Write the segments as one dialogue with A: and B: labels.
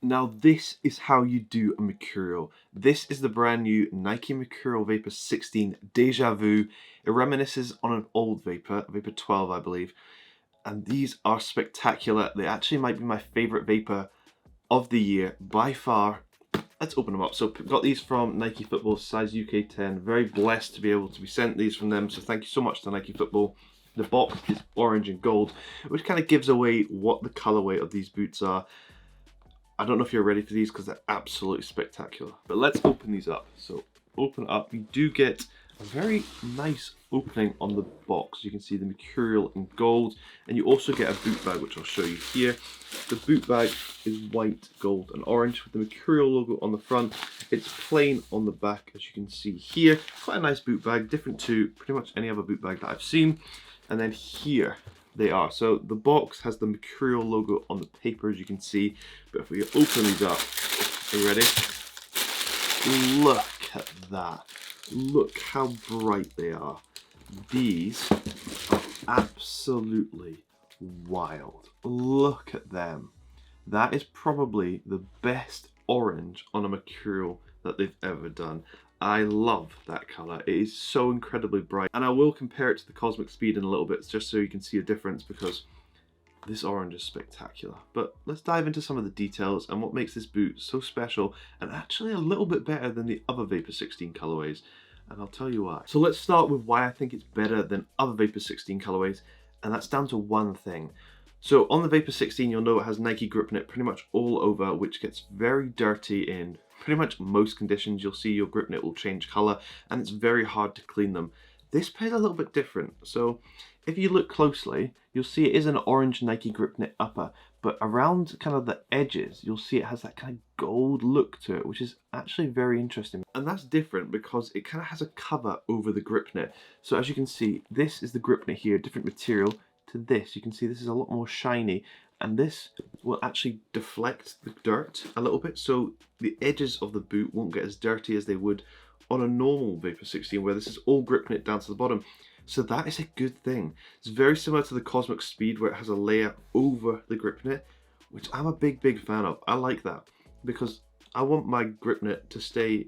A: Now this is how you do a Mercurial. This is the brand new Nike Mercurial Vapor 16 Deja Vu. It reminisces on an old Vapor, Vapor 12 I believe. And these are spectacular. They actually might be my favorite Vapor of the year by far. Let's open them up. So got these from Nike Football, size UK 10. Very blessed to be able to be sent these from them. So thank you so much to Nike Football. The box is orange and gold, which kind of gives away what the colorway of these boots are. I don't know if you're ready for these because they're absolutely spectacular. But let's open these up. So open it up. You do get a very nice opening on the box. You can see the Mercurial in gold. And you also get a boot bag, which I'll show you here. The boot bag is white, gold and orange with the Mercurial logo on the front. It's plain on the back, as you can see here. Quite a nice boot bag, different to pretty much any other boot bag that I've seen. And then here they are. So the box has the Mercurial logo on the paper, as you can see. But if we open these up, are you ready? Look at that. Look how bright they are. These are absolutely wild. Look at them. That is probably the best orange on a Mercurial that they've ever done. I love that colour. It is so incredibly bright. And I will compare it to the Cosmic Speed in a little bit just so you can see a difference, because this orange is spectacular. But let's dive into some of the details and what makes this boot so special and actually a little bit better than the other Vapor 16 colorways. And I'll tell you why. So let's start with why I think it's better than other Vapor 16 colorways, and that's down to one thing. So on the Vapor 16, you'll know it has Nike grip knit pretty much all over, which gets very dirty in pretty much most conditions. You'll see your grip knit will change color and it's very hard to clean them. This pair's a little bit different. So if you look closely, you'll see it is an orange Nike grip knit upper, but around kind of the edges, you'll see it has that kind of gold look to it, which is actually very interesting. And that's different because it kind of has a cover over the grip knit. So as you can see, this is the grip knit here, different material to this. You can see this is a lot more shiny, and this will actually deflect the dirt a little bit, so the edges of the boot won't get as dirty as they would on a normal Vapor 16, where this is all grip knit down to the bottom. So that is a good thing. It's very similar to the Cosmic Speed, where it has a layer over the grip knit, which I'm a big fan of. I like that because I want my grip knit to stay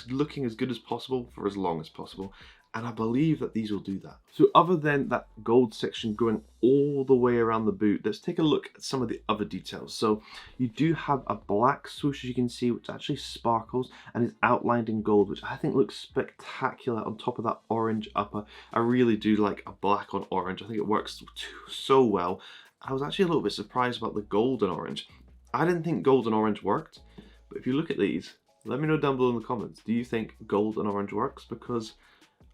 A: looking as good as possible for as long as possible. And I believe that these will do that. So other than that gold section going all the way around the boot, let's take a look at some of the other details. So you do have a black swoosh, as you can see, which actually sparkles and is outlined in gold, which I think looks spectacular on top of that orange upper. I really do like a black on orange. I think it works so well. I was actually a little bit surprised about the gold and orange. I didn't think gold and orange worked, but if you look at these, let me know down below in the comments. Do you think gold and orange works? Because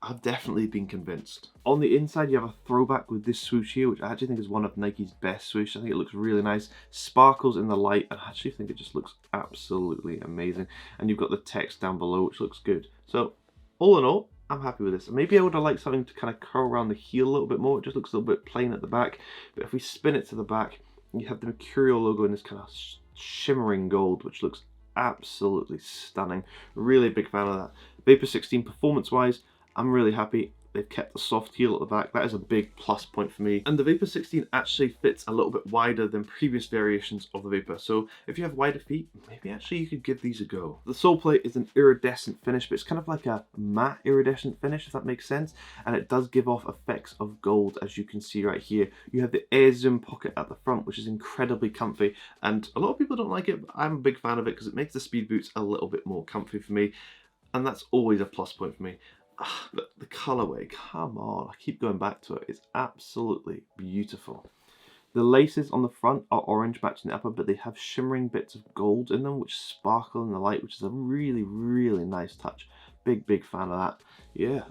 A: I've definitely been convinced. On the inside, you have a throwback with this swoosh here, which I actually think is one of Nike's best swoosh. I think it looks really nice. Sparkles in the light, and I actually think it just looks absolutely amazing. And you've got the text down below, which looks good. So, all in all, I'm happy with this. Maybe I would have liked something to kind of curl around the heel a little bit more. It just looks a little bit plain at the back. But if we spin it to the back, you have the Mercurial logo in this kind of shimmering gold, which looks absolutely stunning. Really big fan of that. Vapor 16 performance-wise, I'm really happy. They've kept the soft heel at the back. That is a big plus point for me. And the Vapor 16 actually fits a little bit wider than previous variations of the Vapor. So if you have wider feet, maybe actually you could give these a go. The Soleplate is an iridescent finish, but it's kind of like a matte iridescent finish, if that makes sense. And it does give off effects of gold, as you can see right here. You have the air zoom pocket at the front, which is incredibly comfy. And a lot of people don't like it, but I'm a big fan of it because it makes the speed boots a little bit more comfy for me. And that's always a plus point for me. But the colorway, come on, I keep going back to it. It's absolutely beautiful. The laces on the front are orange matching the upper, but they have shimmering bits of gold in them which sparkle in the light, which is a really nice touch. Big fan of that. Yeah,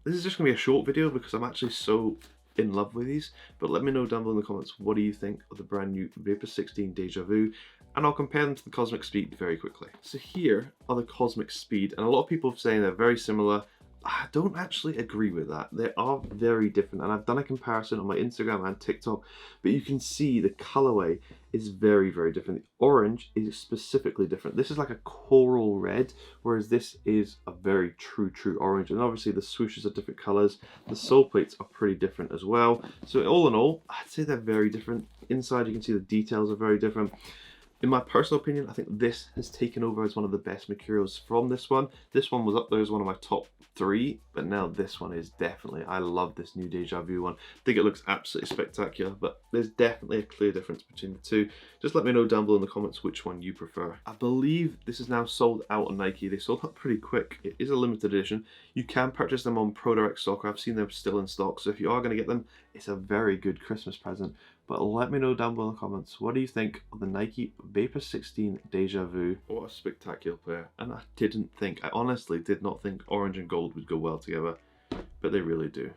A: this is just gonna be a short video because I'm actually so in love with these, but let me know down below in the comments, what do you think of the brand new Vapor 16 Deja Vu, and I'll compare them to the Cosmic Speed very quickly. So here are the Cosmic Speed, and a lot of people are saying they're very similar. I don't actually agree with that. They are very different, and I've done a comparison on my Instagram and TikTok, but you can see the colorway is very different. The orange is specifically different. This is like a coral red, whereas this is a very true orange. And obviously the swooshes are different colors. The sole plates are pretty different as well. So all in all, I'd say they're very different. Inside you can see the details are very different. In my personal opinion, I think this has taken over as one of the best Mercurials from this one. This one was up there as one of my top 3, but now this one is definitely, I love this new Deja Vu one. I think it looks absolutely spectacular, but there's definitely a clear difference between the two. Just let me know down below in the comments which one you prefer. I believe this is now sold out on Nike. They sold out pretty quick. It is a limited edition. You can purchase them on ProDirect Soccer. I've seen them still in stock, so if you are going to get them, it's a very good Christmas present. But let me know down below in the comments, what do you think of the Nike Vapor 16 Deja Vu? What a spectacular pair. And I honestly did not think orange and gold would go well together, but they really do.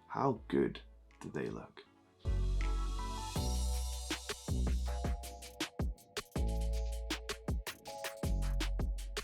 A: How good do they look?